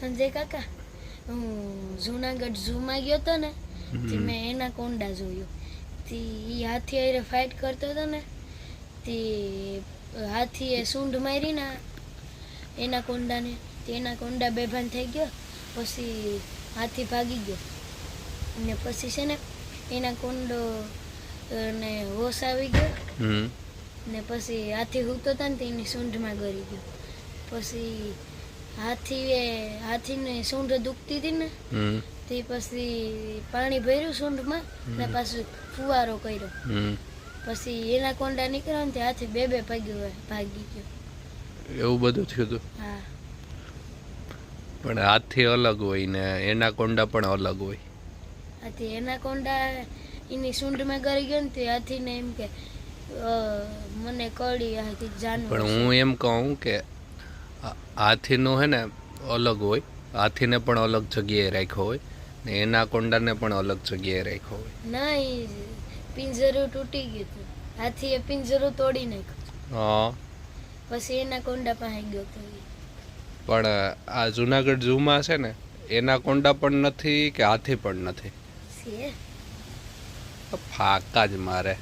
સંજય કાકા, હું જુનાગઢ ઝૂમાં ગયો હતો ને, તે મેં એના કોંડા જોયો. તે હાથી હારે ફાઇટ કરતો હતો ને, તે હાથીએ સૂંઢ મારી ને એના કોંડાને, તે એના કોંડા બેભાન થઈ ગયો. પછી હાથી ભાગી ગયો ને પછી છે ને એના કોંડો ને હોશ આવી ગયો ને પછી હાથી હૂતો હતો ને તેની સૂંઢમાં ગળી ગયો. પછી હાથીને સૂંઢ દુખતી હતી ને, તે પછી પાણી ભર્યું સૂંઢમાં ને પાછું ફુવારો કર્યો. પછી એના કોંડા નીકળ્યા ને તે હાથી બે ભાગી ગયો. એવું બધું થયું હતું? હા. પણ હાથી અલગ હોય ને એના કોંડા પણ અલગ હોય. હાથી એના કોંડા એની સૂંઢમાં ગળી ગયો ને તે હાથીને એમ કે મને કળી હાથી જાનવર. પણ હું એમ કહું કે હાથીનું હે ને અલગ હોય, હાથીને પણ અલગ જગ્યાએ રાખ્યો હોય ને એના કોંડાને પણ અલગ જગ્યાએ રાખ્યો હોય. ના, એ પિંજરું તૂટી ગયું હતું. હાથીએ પિંજરું તોડી નાખ્યું. હા. પછી એના કોંડા પાસે ગયો હતો. પણ આ જુનાગઢ ઝૂમાં છે ને એના કોંડા પણ નથી કે હાથી પણ નથી, છે ફાકા જ મારે.